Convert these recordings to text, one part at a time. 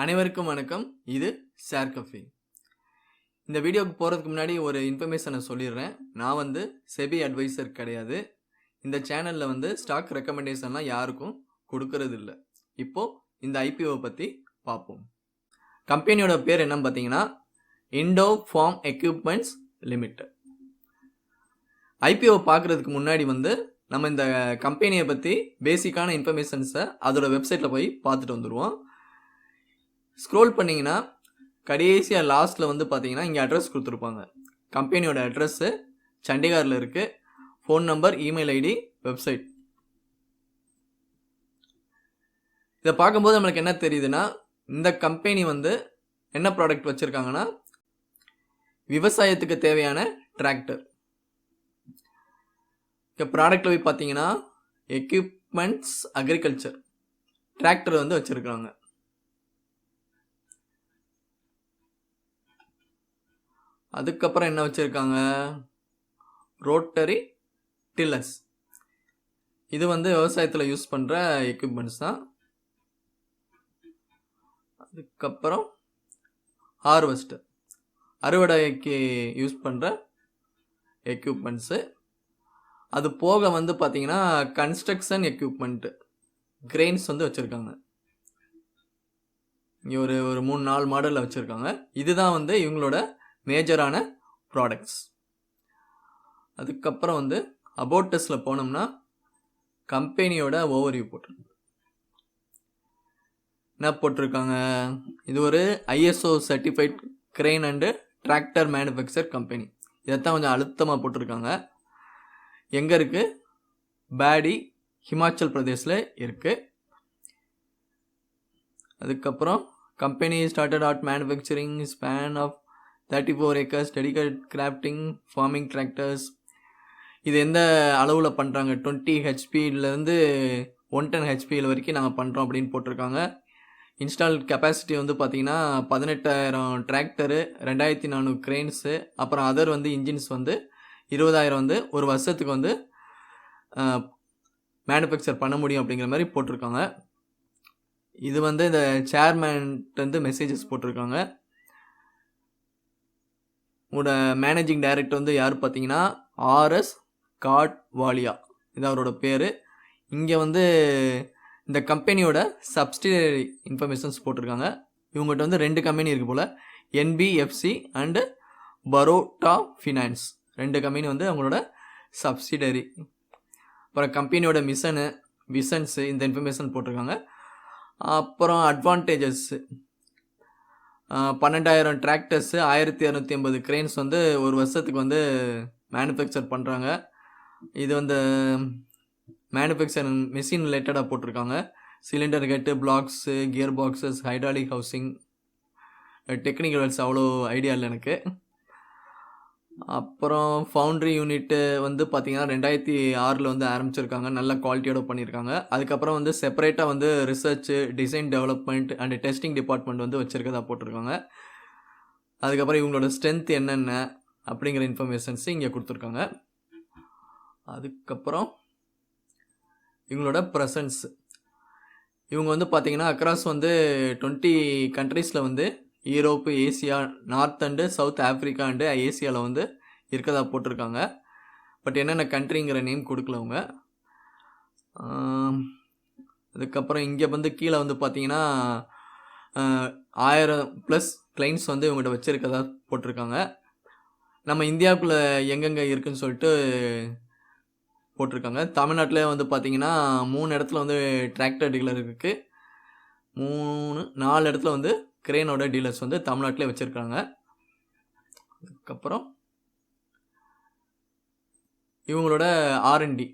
அனைவருக்கும் வணக்கம். இது ஷேர் கஃபே. இந்த வீடியோக்கு போகிறதுக்கு முன்னாடி ஒரு இன்ஃபர்மேஷனை சொல்லிடுறேன். நான் வந்து செபி அட்வைசர் கிடையாது. இந்த சேனலில் வந்து ஸ்டாக் ரெக்கமெண்டேஷன்லாம் யாருக்கும் கொடுக்கறது இல்லை. இப்போது இந்த ஐபிஓவை பற்றி பார்ப்போம். கம்பெனியோட பேர் என்னன்னு பார்த்தீங்கன்னா Indo farm equipments limited. IPO பார்க்குறதுக்கு முன்னாடி வந்து நம்ம இந்த கம்பெனியை பற்றி பேசிக்கான இன்ஃபர்மேஷன்ஸை அதோட வெப்சைட்டில் போய் பார்த்துட்டு வந்துடுவோம். ஸ்க்ரோல் பண்ணிங்கன்னா கடைசியாக லாஸ்ட்டில் வந்து பார்த்தீங்கன்னா இங்கே அட்ரஸ் கொடுத்துருப்பாங்க. கம்பெனியோட அட்ரஸ்ஸு சண்டிகாரில் இருக்குது. Phone number, email ID, website. இதை பார்க்கும்போது நம்மளுக்கு என்ன தெரியுதுன்னா, இந்த கம்பெனி வந்து என்ன ப்ராடக்ட் வச்சுருக்காங்கன்னா விவசாயத்துக்கு தேவையான டிராக்டர். இப்போ ப்ராடக்டில் போய் பார்த்தீங்கன்னா எக்யூப்மெண்ட்ஸ் அக்ரிகல்ச்சர் டிராக்டர் வந்து வச்சுருக்காங்க. அதுக்கப்புறம் என்ன வச்சுருக்காங்க, ரோட்டரி டில்லர்ஸ். இது வந்து விவசாயத்தில் யூஸ் பண்ணுற எக்யூப்மெண்ட்ஸ் தான். அதுக்கப்புறம் ஹார்வெஸ்டர், அறுவடைக்கு யூஸ் பண்ணுற எக்யூப்மெண்ட்ஸு. அது போக வந்து பார்த்திங்கன்னா கன்ஸ்ட்ரக்ஷன் எக்யூப்மெண்ட்டு, கிரெயின்ஸ் வந்து வச்சுருக்காங்க. இங்கே ஒரு 3-4 மாடலில் வச்சுருக்காங்க. இதுதான் வந்து இவங்களோட மேஜரான ப்ராடக்ட்ஸ். அதுக்கப்புறம் வந்து அபோட்டஸில் போனோம்னா கம்பெனியோட ஓவர்வியூ போட்டிருக்காங்க. என்ன போட்டிருக்காங்க, இது ஒரு ISO certified grain and tractor manufacture company. இதைத்தான் கொஞ்சம் அழுத்தமாக போட்டிருக்காங்க. எங்கே இருக்குது, பேடி, ஹிமாச்சல் பிரதேஷில் இருக்குது. அதுக்கப்புறம் company started out manufacturing span of 34 acres dedicated crafting farming tractors. இது எந்த அளவில் பண்ணுறாங்க, 20 ஹெச்பியிலேருந்து 110 ஹெச்பியில் வரைக்கும் நாங்கள் பண்ணுறோம் அப்படின்னு போட்டிருக்காங்க. இன்ஸ்டால் கெப்பாசிட்டி வந்து பார்த்திங்கன்னா 18,000 டிராக்டரு, 2,400 கிரெயின்ஸு, அப்புறம் அதர் வந்து இன்ஜின்ஸ் வந்து 20,000 வந்து ஒரு வருஷத்துக்கு வந்து மேனுஃபேக்சர் பண்ண முடியும் அப்படிங்கிற மாதிரி போட்டிருக்காங்க. இது வந்து இந்த சேர்மேன்ட்டு வந்து மெசேஜஸ் போட்டிருக்காங்க. உங்களோட மேனேஜிங் டைரக்டர் வந்து யார் பார்த்தீங்கன்னா ஆர்எஸ் காட்வாலியா, இது அவரோட பேர். இங்கே வந்து இந்த கம்பெனியோட சப்சிடரி இன்ஃபர்மேஷன்ஸ் போட்டிருக்காங்க. இவங்ககிட்ட வந்து 2 கம்பெனி இருக்குது போல், என்பிஎஃப்சி அண்டு பரோட்டா ஃபினான்ஸ். 2 கம்பெனி வந்து அவங்களோட சப்சிடரி. அப்புறம் கம்பெனியோட விஷன்ஸு இந்த இன்ஃபர்மேஷன் போட்டிருக்காங்க. அப்புறம் அட்வான்டேஜஸ்ஸு 12,000 டிராக்டர்ஸு, 1,250 கிரெயின்ஸ் வந்து ஒரு வருஷத்துக்கு வந்து மேனுஃபேக்சர் பண்ணுறாங்க. இது வந்து மேனுஃபேக்சர் மிஷின் ரிலேட்டடாக போட்டிருக்காங்க. சிலிண்டர் கட்டு, blocks, gear boxes, hydraulic housing, technical words அவ்வளோ ஐடியா இல்லை எனக்கு. அப்புறம் ஃபவுண்ட்ரி யூனிட்டு வந்து பார்த்திங்கன்னா 2006 வந்து ஆரம்பிச்சிருக்காங்க. நல்ல குவாலிட்டியோட பண்ணியிருக்காங்க. அதுக்கப்புறம் வந்து செப்பரேட்டாக வந்து research, design development and testing department வந்து வச்சுருக்கதா போட்டிருக்காங்க. அதுக்கப்புறம் இவங்களோட ஸ்ட்ரென்த் என்னென்ன அப்படிங்கிற இன்ஃபர்மேஷன்ஸு இங்கே கொடுத்துருக்காங்க. அதுக்கப்புறம் இவங்களோட ப்ரெசன்ஸ், இவங்க வந்து பார்த்திங்கன்னா அக்ராஸ் வந்து 20 கண்ட்ரீஸில் வந்து Europe, Asia, north and south Africa and ஏசியாவில் வந்து இருக்கதா போட்டிருக்காங்க. பட் என்னென்ன கண்ட்ரிங்கிற நேம் கொடுக்கலவங்க. அதுக்கப்புறம் இங்கே வந்து கீழே வந்து பார்த்திங்கன்னா 1000+ கிளைண்ட்ஸ் வந்து இவங்கள்ட்ட வச்சுருக்கதா போட்டிருக்காங்க. நம்ம இந்தியாவுக்குள்ளே எங்கெங்கே இருக்குதுன்னு சொல்லிட்டு போட்டிருக்காங்க. தமிழ்நாட்டில் வந்து பார்த்திங்கன்னா 3 இடத்துல வந்து டிராக்டர் டீலர் இருக்குது. 4 இடத்துல வந்து கிரெயினோட டீலர்ஸ் வந்து தமிழ்நாட்டிலே வச்சுருக்காங்க. அதுக்கப்புறம் இவங்களோட ஆர்என்டி,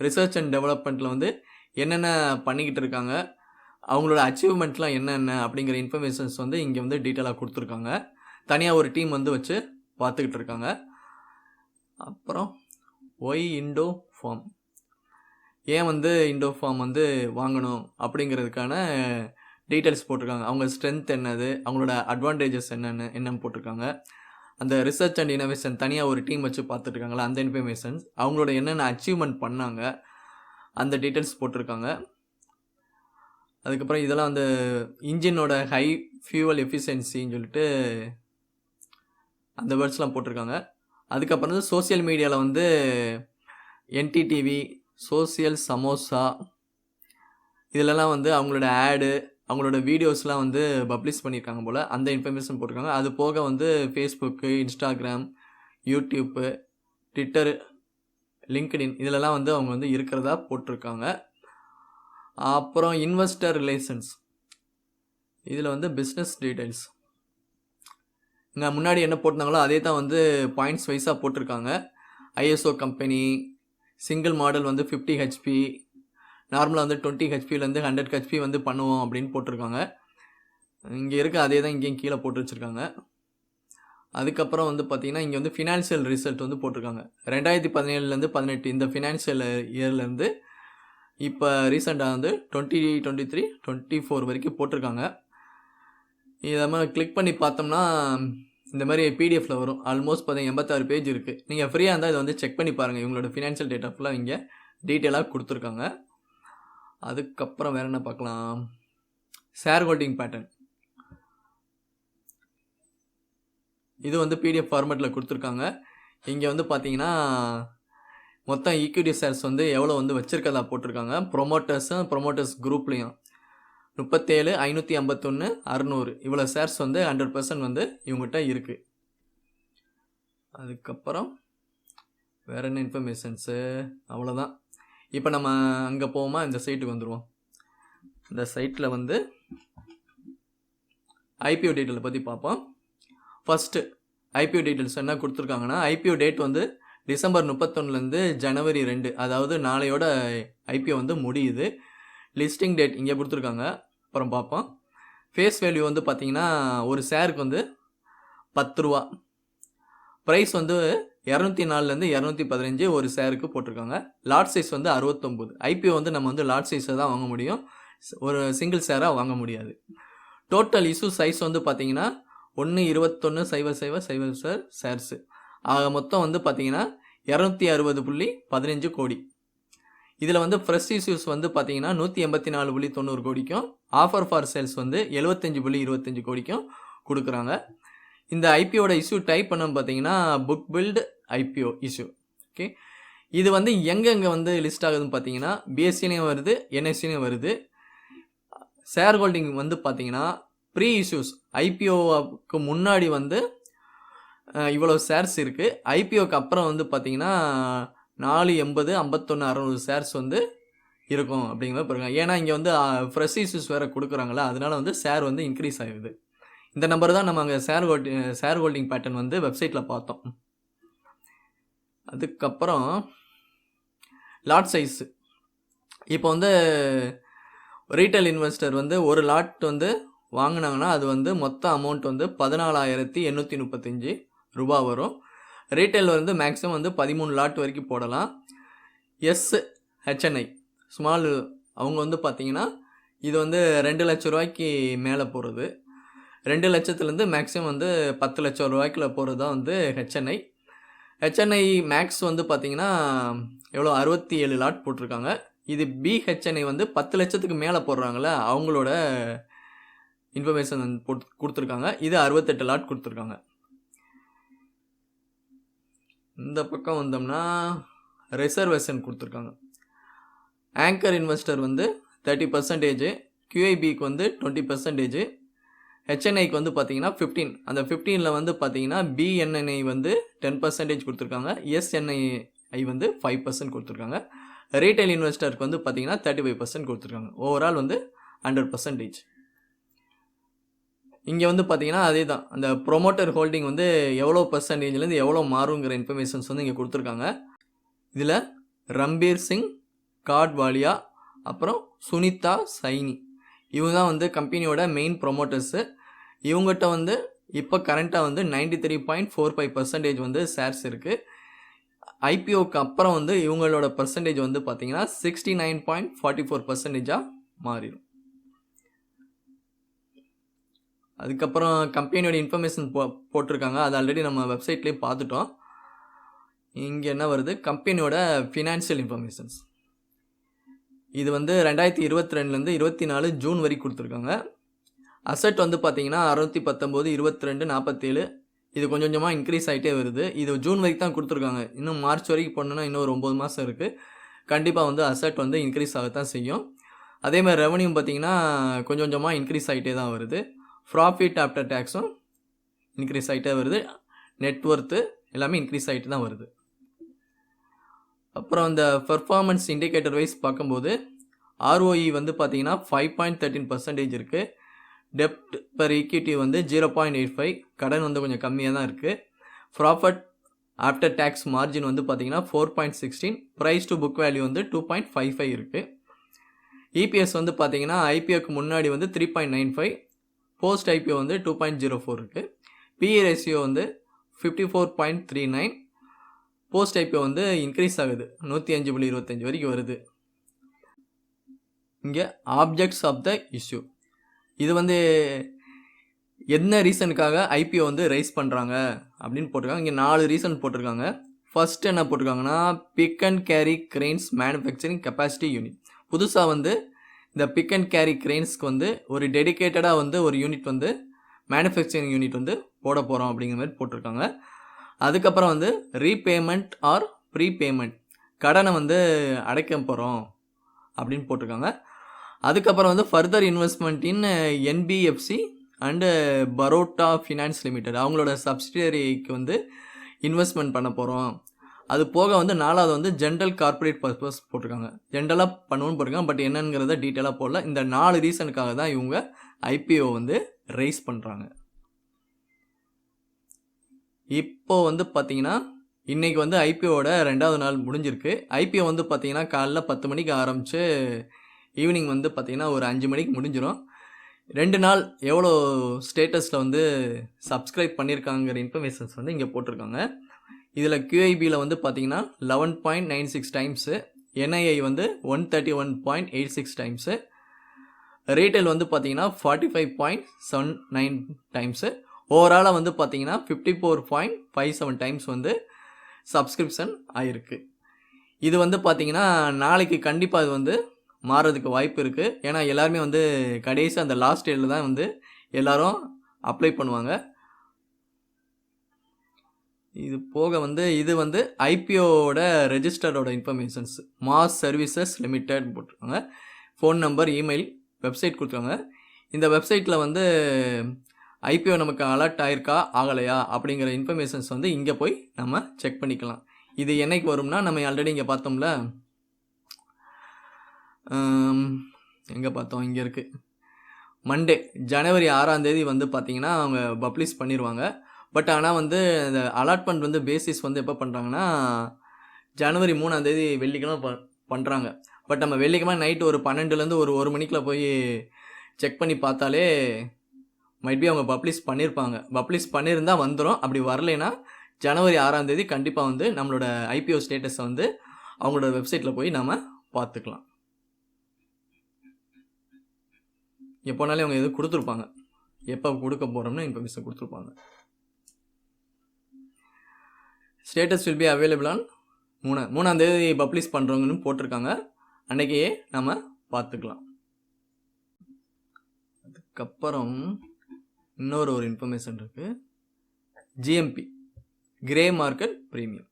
ரிசர்ச் அண்ட் டெவலப்மெண்ட்டில் வந்து என்னென்ன பண்ணிக்கிட்டு இருக்காங்க, அவங்களோட அச்சீவ்மெண்ட்லாம் என்னென்ன அப்படிங்கிற இன்ஃபர்மேஷன்ஸ் வந்து இங்கே வந்து டீட்டெயிலாக கொடுத்துருக்காங்க. தனியாக ஒரு டீம் வந்து வச்சு பார்த்துக்கிட்டு இருக்காங்க. அப்புறம் ஒய் இண்டோ ஃபார்ம், ஏன் வந்து இண்டோ ஃபார்ம் வந்து வாங்கணும் அப்படிங்கிறதுக்கான டீட்டெயில்ஸ் போட்டிருக்காங்க. அவங்க ஸ்ட்ரென்த் என்னது, அவங்களோட அட்வான்டேஜஸ் என்னென்னு போட்டிருக்காங்க. அந்த ரிசர்ச் அண்ட் இனோவேஷன் தனியாக ஒரு டீம் வச்சு பார்த்துட்ருக்காங்களா, அந்த இன்ஃபர்மேஷன்ஸ், அவங்களோட என்னென்ன அச்சீவ்மெண்ட் பண்ணாங்க அந்த டீட்டெயில்ஸ் போட்டிருக்காங்க. அதுக்கப்புறம் இதெல்லாம் வந்து இன்ஜினோட ஹை ஃபியூவல் எஃபிஷியன்சின்னு சொல்லிட்டு அந்த வேர்ட்ஸ்லாம் போட்டிருக்காங்க. அதுக்கப்புறம் வந்து சோசியல் மீடியாவில் வந்து என்டிடிவி, சோசியல் சமோசா இதிலலாம் வந்து அவங்களோட ஆடு, அவங்களோட வீடியோஸ்லாம் வந்து பப்ளிஷ் பண்ணியிருக்காங்க போல். அந்த இன்ஃபர்மேஷன் போட்டிருக்காங்க. அது போக வந்து Facebook, Instagram, YouTube, Twitter, LinkedIn இதிலலாம் வந்து அவங்க வந்து இருக்கிறதா போட்டிருக்காங்க. அப்புறம் இன்வெஸ்டர் ரிலேஷன்ஸ் இதில் வந்து பிஸ்னஸ் டீடைல்ஸ் இங்கே முன்னாடி என்ன போட்டிருந்தாங்களோ அதே தான் வந்து பாயிண்ட்ஸ் வைஸாக போட்டிருக்காங்க. ஐஎஸ்ஓ கம்பெனி, சிங்கிள் மாடல் வந்து 50 ஹெச்பி, நார்மலாக வந்து 20 ஹெச்பிலேருந்து 100 ஹெச்பி வந்து பண்ணுவோம் அப்படின்னு போட்டிருக்காங்க. இங்கே இருக்க அதே தான் இங்கேயும் கீழே போட்டு வச்சுருக்காங்க. அதுக்கப்புறம் வந்து பார்த்திங்கன்னா இங்கே வந்து ஃபினான்ஷியல் ரிசல்ட் வந்து போட்டிருக்காங்க. 2017லேருந்து 18 இந்த ஃபினான்ஷியல் இயர்லேருந்து இப்போ ரீசெண்டாக வந்து 2023, 24 வரைக்கும் போட்டிருக்காங்க. இதை மாதிரி கிளிக் பண்ணி பார்த்தோம்னா இந்த மாதிரி பிடிஎஃப்பில் வரும். ஆல்மோஸ்ட் பார்த்தீங்கன்னா 86 பேஜ் இருக்குது. நீங்கள் ஃப்ரீயாக இருந்தால் இதை வந்து செக் பண்ணி பாருங்கள். இவங்களோட ஃபினான்ஷியல் டேட்டா ஃபுல்லாக இங்கே டீட்டெயிலாக கொடுத்துருக்காங்க. அதுக்கப்புறம் வேறு என்ன பார்க்கலாம், ஷேர் ஹோல்டிங் பேட்டர்ன் இது வந்து பிடிஎஃப் ஃபார்மேட்டில் கொடுத்துருக்காங்க. இங்கே வந்து பார்த்தீங்கன்னா மொத்தம் ஈக்விட்டி ஷேர்ஸ் வந்து எவ்வளோ வந்து வச்சுருக்கதா போட்டிருக்காங்க. ப்ரொமோட்டர்ஸ் குரூப்லேயும் 37, 551, 600 இவ்வளோ ஷேர்ஸ் வந்து 100% வந்து இவங்ககிட்ட இருக்குது. அதுக்கப்புறம் வேறு என்ன இன்ஃபர்மேஷன்ஸு, அவ்வளோதான். இப்போ நம்ம அங்கே போவோமா, இந்த சைட்டுக்கு வந்துடுவோம். இந்த சைட்டில் வந்து ஐபிஓ டீட்டெயிலை பற்றி பார்ப்போம். ஃபஸ்ட்டு ஐபிஓ டீட்டெயில்ஸ் என்ன கொடுத்துருக்காங்கன்னா, ஐபிஓ டேட் வந்து டிசம்பர் 31லேருந்து ஜனவரி 2, அதாவது நாளையோட ஐபிஓ வந்து முடியுது. லிஸ்டிங் டேட் இங்கே கொடுத்துருக்காங்க, அப்புறம் பார்ப்போம். ஃபேஸ் வேல்யூ வந்து பார்த்திங்கன்னா ஒரு ஷேருக்கு வந்து 10 ரூபா. ப்ரைஸ் வந்து 204லேருந்து 215 ஒரு ஷேருக்கு போட்டிருக்காங்க. லாட் சைஸ் வந்து 69. ஐபிஓ வந்து நம்ம வந்து லாட் சைஸை தான் வாங்க முடியும், ஒரு சிங்கிள் ஷேராக வாங்க முடியாது. டோட்டல் இஷ்யூ சைஸ் வந்து பார்த்திங்கன்னா 121,000 ஷேர்ஸு. ஆக மொத்தம் வந்து பார்த்திங்கன்னா 260.15 கோடி. இதில் வந்து ஃப்ரெஷ் இஷ்யூஸ் வந்து பார்த்தீங்கன்னா 184.90 கோடிக்கும், ஆஃபர் ஃபார் சேல்ஸ் வந்து 75.25 கோடிக்கும் கொடுக்குறாங்க. இந்த ஐபிஓட இஷ்யூ டைப் பண்ணோம் பார்த்தீங்கன்னா book build IPO issue. Okay, இது வந்து எங்கெங்கே வந்து லிஸ்ட் ஆகுதுன்னு பார்த்தீங்கன்னா பிஎஸ்சிலையும் வருது, என்எஸ்சிலையும் வருது. ஷேர் ஹோல்டிங் வந்து பார்த்தீங்கன்னா ப்ரீ இஷ்யூஸ் ஐபிஓக்கு முன்னாடி வந்து இவ்வளோ ஷேர்ஸ் இருக்குது. ஐபிஓக்கு அப்புறம் வந்து பார்த்தீங்கன்னா 480, 51, 600 ஷேர்ஸ் வந்து இருக்கும் அப்படிங்கிற பாருங்க. ஏன்னா இங்கே வந்து ஃப்ரெஷ் இஷ்யூஸ் வேறு கொடுக்குறாங்களா, அதனால வந்து ஷேர் வந்து இன்க்ரீஸ் ஆகிடுது. இந்த நம்பர் தான் நம்ம அங்கே ஷேர் ஹோல்டிங் பேட்டர்ன் வந்து வெப்சைட்டில் பார்த்தோம். அதுக்கப்புறம் லாட் சைஸு, இப்போ வந்து ரீட்டைல் இன்வெஸ்டர் வந்து ஒரு லாட் வந்து வாங்கினாங்கன்னா அது வந்து மொத்த அமௌண்ட் வந்து 14,835 ரூபா வரும். ரீட்டைல் வந்து மேக்ஸிமம் வந்து 13 லாட் வரைக்கும் போடலாம். ஹெச்என்ஐ ஸ்மால் அவங்க வந்து பார்த்திங்கன்னா இது வந்து 2 லட்ச ரூபாய்க்கு மேலே போகிறது. 2 லட்சத்துலேருந்து மேக்ஸிமம் வந்து 10 லட்சம் ரூபாய்க்குள்ள போகிறது தான் வந்து ஹெச்என்ஐ. ஹெச்என்ஐ மேக்ஸ் வந்து பார்த்திங்கன்னா எவ்வளோ 67 லாட் போட்டிருக்காங்க. இது பிஹெச்என்ஐ வந்து 10 லட்சத்துக்கு மேலே போடுறாங்கள அவங்களோட இன்ஃபர்மேஷன் கொடுத்துருக்காங்க. இது 68 லாட் கொடுத்துருக்காங்க. இந்த பக்கம் வந்தோம்னா ரிசர்வேஷன் கொடுத்துருக்காங்க. ஆங்கர் இன்வெஸ்டர் வந்து 30%, QIBக்கு வந்து 20%, ஹெச்என்ஐக்கு வந்து பார்த்தீங்கன்னா 15. அந்த 15ல் வந்து பார்த்தீங்கன்னா பிஎன்என்ஐ வந்து 10% கொடுத்துருக்காங்க, எஸ்என்ஐ வந்து 5% கொடுத்துருக்காங்க. ரீட்டைல் இன்வெஸ்டருக்கு வந்து பார்த்தீங்கன்னா 35% கொடுத்துருக்காங்க. ஓவரால் வந்து 100%. இங்கே வந்து பார்த்தீங்கன்னா அதே தான், அந்த ப்ரொமோட்டர் ஹோல்டிங் வந்து எவ்வளோ பர்சன்டேஜ்லேருந்து எவ்வளோ மாறுங்கிற இன்ஃபர்மேஷன்ஸ் வந்து இங்கே கொடுத்துருக்காங்க. இதில் ரம்பீர் சிங் காட்வாலியா, அப்புறம் சுனிதா சைனி, இவங்க தான் வந்து கம்பெனியோட மெயின் ப்ரொமோட்டர்ஸு. இவங்ககிட்ட வந்து இப்போ கரண்ட்டாக வந்து 93.45% வந்து ஷேர்ஸ் இருக்குது. ஐபிஓக்கு அப்புறம் வந்து இவங்களோட பர்சன்டேஜ் வந்து பார்த்தீங்கன்னா 69.44% மாறிடும். அதுக்கப்புறம் கம்பெனியோட இன்ஃபர்மேஷன் போட்டிருக்காங்க, அது ஆல்ரெடி நம்ம வெப்சைட்லேயே பார்த்துட்டோம். இங்கே என்ன வருது, கம்பெனியோட ஃபினான்ஷியல் இன்ஃபர்மேஷன்ஸ். இது வந்து 2022லேருந்து 24 ஜூன் வரைக்கும் கொடுத்துருக்காங்க. அசெட் வந்து பார்த்தீங்கன்னா 619, 22, 47 இது கொஞ்சம் கொஞ்சமாக இன்க்ரீஸ் ஆகிட்டே வருது. இது ஜூன் வரைக்கும் தான் கொடுத்துருக்காங்க. இன்னும் மார்ச் வரைக்கும் போனோன்னா இன்னும் ஒரு 9 மாதம் இருக்குது. கண்டிப்பாக வந்து அசெட் வந்து இன்க்ரீஸ் ஆகத்தான் செய்யும். அதேமாதிரி ரெவன்யூ பார்த்தீங்கன்னா கொஞ்சம் கொஞ்சமாக இன்க்ரீஸ் ஆகிட்டே தான் வருது. ப்ராஃபிட் ஆஃப்டர் டேக்ஸும் இன்க்ரீஸ் ஆகிட்டே வருது. நெட்ஒர்த்து எல்லாமே இன்க்ரீஸ் ஆகிட்டு தான் வருது. அப்புறம் இந்த பெர்ஃபார்மன்ஸ் இண்டிகேட்டர் வைஸ் பார்க்கும்போது ROE வந்து பார்த்தீங்கன்னா 5.13% இருக்குது. டெப்ட் பெர் ஈக்விட்டி வந்து 0.85, கடன் வந்து கொஞ்சம் கம்மியாக தான் இருக்குது. ப்ராஃபிட் ஆஃப்டர் டேக்ஸ் மார்ஜின் வந்து பார்த்தீங்கன்னா 4.16, ப்ரைஸ் டு புக் வேல்யூ வந்து 2.55 இருக்குது. இபிஎஸ் வந்து பார்த்தீங்கன்னா ஐபிஓக்கு முன்னாடி வந்து 3.95, போஸ்ட் ஐபிஓ வந்து 2.04 இருக்குது. பிஇ ரேஷியோ வந்து 54.39, போஸ்ட் ஐபிஓ வந்து இன்க்ரீஸ் ஆகுது 105.25 வரைக்கும் வருது. இங்கே ஆப்ஜெக்ட்ஸ் ஆஃப் த இஷ்யூ இது வந்து என்ன ரீசனுக்காக ஐபிஓ வந்து ரைஸ் பண்ணுறாங்க அப்படின்னு போட்டிருக்காங்க. இங்கே 4 ரீசன் போட்டிருக்காங்க. ஃபர்ஸ்ட் என்ன போட்டிருக்காங்கன்னா pick and carry grains manufacturing capacity unit. புதுசாக வந்து இந்த பிக் அண்ட் கேரி கிரெயின்ஸ்க்கு வந்து ஒரு டெடிக்கேட்டடாக வந்து ஒரு யூனிட் வந்து மேனுஃபேக்சரிங் யூனிட் வந்து போட போகிறோம் அப்படிங்கிற மாதிரி போட்டிருக்காங்க. அதுக்கப்புறம் வந்து ரீபேமெண்ட் ஆர் ப்ரீபேமெண்ட் கடனை வந்து அடைக்க போகிறோம் அப்படின்னு போட்டிருக்காங்க. அதுக்கப்புறம் வந்து further investment in NBFC and பரோட்டா ஃபினான்ஸ் லிமிடெட் அவங்களோட சப்சிடரிக்கு வந்து இன்வெஸ்ட்மெண்ட் பண்ண போகிறோம். அது போக வந்து 4வது வந்து ஜென்ரல் கார்பரேட் பர்பஸ் போட்டிருக்காங்க. ஜென்ரலாக பண்ணுவோன்னு போட்டிருக்காங்க, பட் என்னங்கிறத டீட்டெயிலாக போடல. இந்த 4 ரீசனுக்காக தான் இவங்க ஐபிஓ வந்து ரைஸ் பண்ணுறாங்க. இப்போ வந்து பார்த்தீங்கன்னா இன்றைக்கி வந்து ஐபிஓட 2வது நாள் முடிஞ்சிருக்கு. ஐபிஓ வந்து பார்த்தீங்கன்னா காலைல 10 மணிக்கு ஆரம்பித்து ஈவினிங் வந்து பார்த்தீங்கன்னா ஒரு 5 மணிக்கு முடிஞ்சிடும். 2 நாள் எவ்வளோ ஸ்டேட்டஸில் வந்து சப்ஸ்கிரைப் பண்ணியிருக்காங்கிற இன்ஃபர்மேஷன்ஸ் வந்து இங்கே போட்டிருக்காங்க. இதில் QIBயில் வந்து பார்த்தீங்கன்னா 11.96 டைம்ஸு, NII வந்து 131.86 டைம்ஸு, ரீட்டைல் வந்து பார்த்தீங்கன்னா 45.79 டைம்ஸு, ஓவராலாக வந்து பார்த்தீங்கன்னா 54.57 டைம்ஸ் வந்து சப்ஸ்கிரிப்ஷன் ஆகிருக்கு. இது வந்து பார்த்தீங்கன்னா நாளைக்கு கண்டிப்பாக இது வந்து மாறதுக்கு வாய்ப்பு இருக்குது. ஏன்னா எல்லாருமே வந்து கடைசி அந்த லாஸ்ட் டேயில் தான் வந்து எல்லோரும் அப்ளை பண்ணுவாங்க. இது போக வந்து இது வந்து ஐபிஓட ரெஜிஸ்டரோட இன்ஃபர்மேஷன்ஸ் மாஸ் சர்வீசஸ் லிமிடெட் போட்டிருக்காங்க. ஃபோன் நம்பர், இமெயில், வெப்சைட் கொடுத்துருக்காங்க. இந்த வெப்சைட்டில் வந்து ஐபிஓ நமக்கு அலர்ட் ஆயிருக்கா ஆகலையா அப்படிங்கிற இன்ஃபர்மேஷன்ஸ் வந்து இங்கே போய் நம்ம செக் பண்ணிக்கலாம். இது என்னைக்கு வரும்னா நம்ம ஆல்ரெடி இங்கே பார்த்தோம்ல, எங்கே பார்த்தோம், இங்கே இருக்குது, மண்டே ஜனவரி 6ஆம் தேதி வந்து பார்த்திங்கன்னா அவங்க பப்ளிஷ் பண்ணிடுவாங்க. பட் ஆனால் வந்து இந்த அலாட்மெண்ட் வந்து பேசிஸ் வந்து எப்போ பண்ணுறாங்கன்னா ஜனவரி 3ஆம் தேதி வெள்ளிக்கிழமை பண்ணுறாங்க. பட் நம்ம வெள்ளிக்கிழமை நைட்டு ஒரு 12லேருந்து ஒரு 1 மணிக்குள்ள போய் செக் பண்ணி பார்த்தாலே மைட்பி அவங்க பப்ளிஷ் பண்ணியிருப்பாங்க. பப்ளிஷ் பண்ணியிருந்தால் வந்துடும். அப்படி வரலைன்னா ஜனவரி 6ஆம் தேதி கண்டிப்பாக வந்து நம்மளோட ஐபிஓ ஸ்டேட்டஸை வந்து அவங்களோட வெப்சைட்டில் போய் நம்ம பார்த்துக்கலாம். எப்போனாலே அவங்க எதுவும் கொடுத்துருப்பாங்க, எப்போ கொடுக்க போகிறோம்னு இன்ஃபர்மேஷன் கொடுத்துருப்பாங்க. Status will be available on 3ஆம் தேதி பப்ளிஷ் பண்ணுறவங்கன்னு போட்டிருக்காங்க. அன்றைக்கையே நம்ம பார்த்துக்கலாம். அதுக்கப்புறம் இன்னொரு இன்ஃபர்மேஷன் இருக்குது. GMP grey market premium.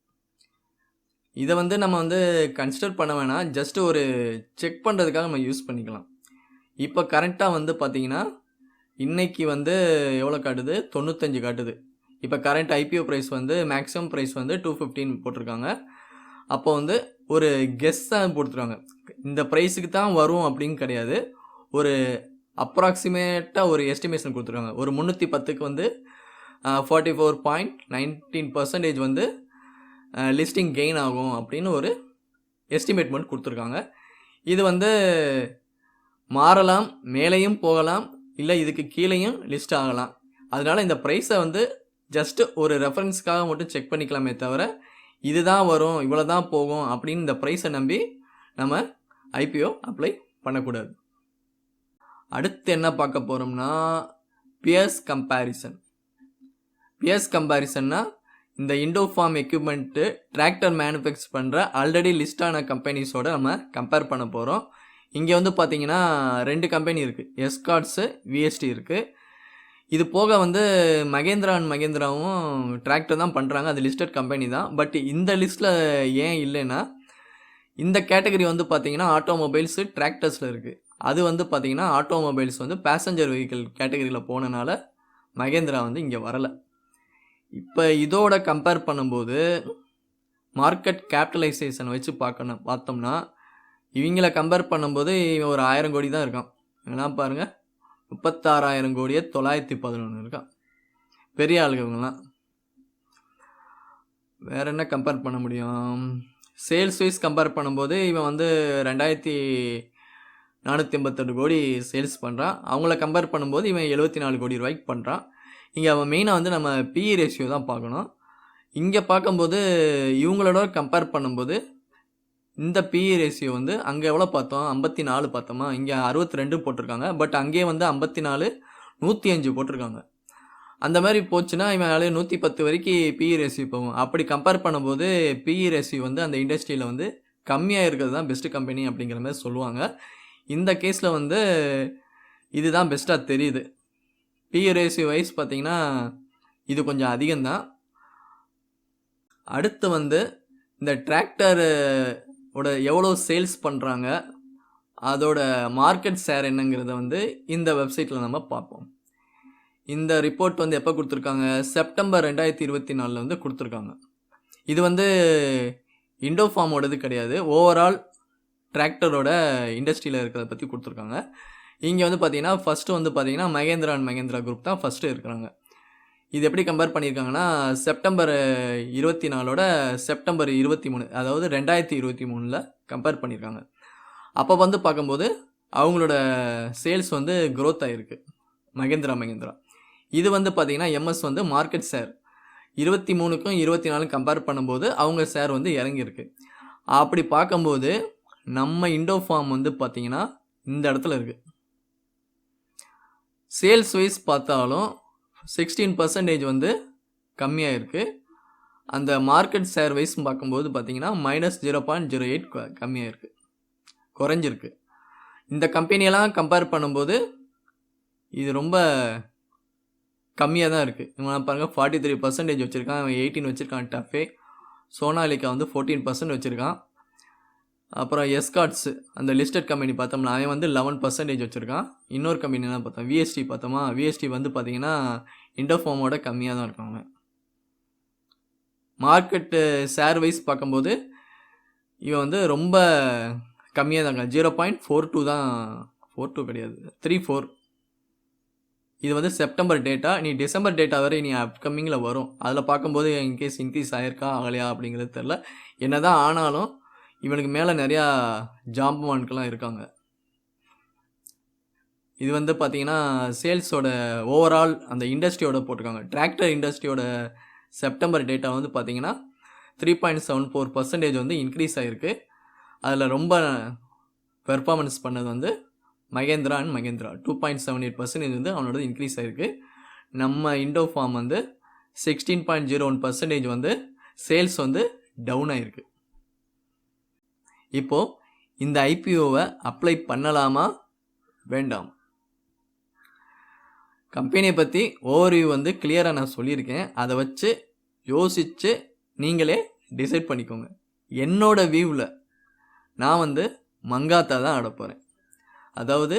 இதை வந்து நம்ம வந்து கன்சிடர் பண்ண வேணாம், ஜஸ்ட் ஒரு செக் பண்ணுறதுக்காக நம்ம யூஸ் பண்ணிக்கலாம். இப்போ கரெக்டாக வந்து பார்த்தீங்கன்னா இன்றைக்கி வந்து எவ்வளோ காட்டுது, 95 காட்டுது. இப்போ கரண்ட் ஐபிஓ ப்ரைஸ் வந்து மேக்ஸிமம் ப்ரைஸ் வந்து 215 போட்டிருக்காங்க. அப்போ வந்து ஒரு கெஸ்ஸாக போட்டுருக்காங்க. இந்த ப்ரைஸுக்கு தான் வரும் அப்படின்னு கிடையாது, ஒரு அப்ராக்சிமேட்டாக ஒரு எஸ்டிமேஷன் கொடுத்துருக்காங்க. ஒரு 310க்கு வந்து 44.19% வந்து லிஸ்டிங் கெயின் ஆகும் அப்படின்னு ஒரு எஸ்டிமேட்மெண்ட் கொடுத்துருக்காங்க. இது வந்து மாறலாம், மேலேயும் போகலாம், இல்லை இதுக்கு கீழேயும் லிஸ்ட் ஆகலாம். அதனால் இந்த ப்ரைஸை வந்து ஜஸ்ட்டு ஒரு ரெஃபரன்ஸ்க்காக மட்டும் செக் பண்ணிக்கலாமே தவிர இதுதான் வரும், இவ்வளோ தான் போகும் அப்படின்னு இந்த ப்ரைஸை நம்பி நம்ம ஐபிஓ அப்ளை பண்ணக்கூடாது. அடுத்து என்ன பார்க்க போகிறோம்னா பியர்ஸ் கம்பேரிசன். பியர்ஸ் கம்பேரிசன்னா இந்த இண்டோஃபார்ம் எக்யூப்மெண்ட்டு டிராக்டர் மேனுஃபேக்சர் பண்ணுற ஆல்ரெடி லிஸ்டான கம்பெனிஸோடு நம்ம கம்பேர் பண்ண போகிறோம். இங்கே வந்து பார்த்தீங்கன்னா 2 கம்பெனி இருக்குது, எஸ்கார்ட்ஸு, விஎஸ்டி இருக்குது. இது போக வந்து மகேந்திரா அண்ட் மகேந்திராவும் டிராக்டர் தான் பண்ணுறாங்க, அது லிஸ்டட் கம்பெனி தான். பட் இந்த லிஸ்ட்டில் ஏன் இல்லைன்னா, இந்த கேட்டகரி வந்து பார்த்தீங்கன்னா ஆட்டோமொபைல்ஸு டிராக்டர்ஸில் இருக்குது. அது வந்து பார்த்தீங்கன்னா ஆட்டோமொபைல்ஸ் வந்து பேசஞ்சர் வெஹிக்கிள் கேட்டகரியில் போனனால மகேந்திரா வந்து இங்கே வரலை. இப்போ இதோட கம்பேர் பண்ணும்போது மார்க்கெட் கேபிட்டலைசேஷன் வச்சு பார்த்தோம்னா இவங்கள கம்பேர் பண்ணும்போது இவன் ஒரு 1000 கோடி தான் இருக்கான். ஏன்னா பாருங்கள், 36,000 கோடியே 911 இருக்கான். பெரிய ஆளுங்கலாம். வேற என்ன கம்பேர் பண்ண முடியும்? சேல்ஸ் வைஸ் கம்பேர் பண்ணும்போது இவன் வந்து 2458 கோடி சேல்ஸ் பண்ணுறான். அவங்கள கம்பேர் பண்ணும்போது இவன் 74 கோடி ரூபாய்க்கு பண்ணுறான். இங்கே அவன் மெயினாக வந்து நம்ம பிஇ ரேஷியோ தான் பார்க்கணும். இங்கே பார்க்கும்போது இவங்களோட கம்பேர் பண்ணும்போது இந்த பிஇ ரேஷியோ வந்து அங்கே எவ்வளோ பார்த்தோம், 54 பார்த்தோமா, இங்கே 62 போட்டிருக்காங்க. பட் அங்கேயே வந்து 54, 105 போட்டிருக்காங்க. அந்த மாதிரி போச்சுன்னா இவன் 110 வரைக்கும் பிஇ ரேஷியோ போகும். அப்படி கம்பேர் பண்ணும்போது பிஇ ரேஷியோ வந்து அந்த இண்டஸ்ட்ரியில் வந்து கம்மியாக இருக்கிறது தான் பெஸ்ட்டு கம்பெனி அப்படிங்கிற மாதிரி சொல்லுவாங்க. இந்த கேஸில் வந்து இதுதான் பெஸ்ட்டாக தெரியுது. பிஇ ரேஷியோ வைஸ் பார்த்தீங்கன்னா இது கொஞ்சம் அதிகம்தான். அடுத்து வந்து இந்த டிராக்டர் எவ்வளோ சேல்ஸ் பண்ணுறாங்க, அதோட மார்க்கெட் ஷேர் என்னங்கிறத வந்து இந்த வெப்சைட்டில் நம்ம பார்ப்போம். இந்த ரிப்போர்ட் வந்து எப்போ கொடுத்துருக்காங்க, செப்டம்பர் 2024 வந்து கொடுத்துருக்காங்க. இது வந்து இண்டோஃபார்மோடது கிடையாது, ஓவரால் டிராக்டரோட இண்டஸ்ட்ரியில் இருக்கிறத பற்றி கொடுத்துருக்காங்க. இங்கே வந்து பார்த்தீங்கன்னா ஃபஸ்ட்டு வந்து பார்த்தீங்கன்னா மகேந்திரா அண்ட் மகேந்திரா குரூப் தான் ஃபஸ்ட்டு இருக்கிறாங்க. இது எப்படி கம்பேர் பண்ணியிருக்காங்கன்னா, செப்டம்பர் 24 செப்டம்பர் 23, அதாவது 2023 கம்பேர் பண்ணியிருக்காங்க. அப்போ வந்து பார்க்கும்போது அவங்களோட சேல்ஸ் வந்து க்ரோத் ஆகிருக்கு மகேந்திரா. இது வந்து பார்த்தீங்கன்னா எம்எஸ் வந்து மார்க்கெட் ஷேர் 23க்கும் 24 கம்பேர் பண்ணும்போது அவங்க ஷேர் வந்து இறங்கியிருக்கு. அப்படி பார்க்கும்போது நம்ம இண்டோஃபார்ம் வந்து பார்த்தீங்கன்னா இந்த இடத்துல இருக்குது. சேல்ஸ் வைஸ் பார்த்தாலும் 16% வந்து கம்மியாக இருக்குது. அந்த மார்க்கெட் ஷேர் வைஸ் பார்க்கும்போது பார்த்தீங்கன்னா -0.08 கம்மியாக இருக்குது, குறைஞ்சிருக்கு. இந்த கம்பெனியெல்லாம் கம்பேர் பண்ணும்போது இது ரொம்ப கம்மியாக தான் இருக்குது. இவன் பாருங்கள் 43% வச்சுருக்கான், அவன் 18 வச்சுருக்கான். டஃபே சோனாலிகா வந்து 14% வச்சுருக்கான். அப்புறம் எஸ்கார்ட்ஸ் அந்த லிஸ்டட் கம்பெனி பார்த்தோம்னா அவன் வந்து 11% வச்சுருக்கான். இன்னொரு கம்பெனிலாம் பார்த்தோம், விஎஸ்டி பார்த்தோமா, விஎஸ்டி வந்து பார்த்தீங்கன்னா இண்டோஃபார்மோட கம்மியாக தான் இருக்காங்க. மார்க்கெட்டு ஷேர் வைஸ் பார்க்கும்போது இவன் வந்து ரொம்ப கம்மியாக தாங்க, 0.42 தான், 42 கிடையாது, 34. இது வந்து செப்டம்பர் டேட்டா. நீ டிசம்பர் டேட்டா வரை நீ அப்கமிங்கில் வரும், அதில் பார்க்கும்போது இன்கேஸ் இன்க்ரீஸ் ஆகிருக்கா ஆகலையா அப்படிங்கிறது தெரில. என்ன தான் ஆனாலும் இவனுக்கு மேலே நிறையா ஜாம்பவான்கெலாம் இருக்காங்க. இது வந்து பார்த்தீங்கன்னா சேல்ஸோட ஓவரால் அந்த இண்டஸ்ட்ரியோட போட்டிருக்காங்க. டிராக்டர் இண்டஸ்ட்ரியோட செப்டம்பர் டேட்டா வந்து பார்த்தீங்கன்னா 3.74% வந்து இன்க்ரீஸ் ஆகிருக்கு. அதில் ரொம்ப பெர்ஃபார்மன்ஸ் பண்ணது வந்து மகேந்திரா அண்ட் மகேந்திரா 2.78% வந்து அவனோட இன்க்ரீஸ் ஆகிருக்கு. நம்ம இண்டோஃபார்ம் வந்து 16.01% வந்து சேல்ஸ் வந்து டவுன் ஆகிருக்கு. இப்போது இந்த ஐபிஓவை அப்ளை பண்ணலாமா வேண்டாம்? கம்பெனியை பற்றி ஓவர்வியூ வந்து கிளியராக நான் சொல்லியிருக்கேன். அதை வச்சு யோசித்து நீங்களே டிசைட் பண்ணிக்கோங்க. என்னோட வியூவில் நான் வந்து மங்காத்தா தான் ஆட போகிறேன். அதாவது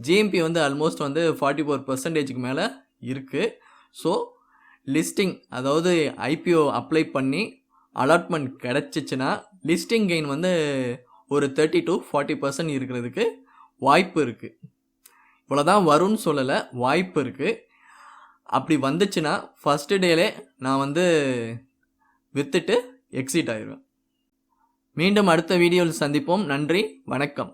ஜிஎம்பி வந்து ஆல்மோஸ்ட் வந்து 44%க்கு மேலே இருக்குது. ஸோ லிஸ்டிங், அதாவது ஐபிஓ அப்ளை பண்ணி அலாட்மெண்ட் கிடச்சிச்சின்னா லிஸ்டிங் கெயின் வந்து ஒரு 30 to 40% இருக்கிறதுக்கு வாய்ப்பு இருக்குது. இவ்வளோதான் வரும்னு சொல்லலை, வாய்ப்பு இருக்குது. அப்படி வந்துச்சுன்னா ஃபஸ்ட்டு டேலே நான் வந்து விற்றுட்டு எக்ஸிட் ஆயிடுவேன். மீண்டும் அடுத்த வீடியோவில் சந்திப்போம். நன்றி, வணக்கம்.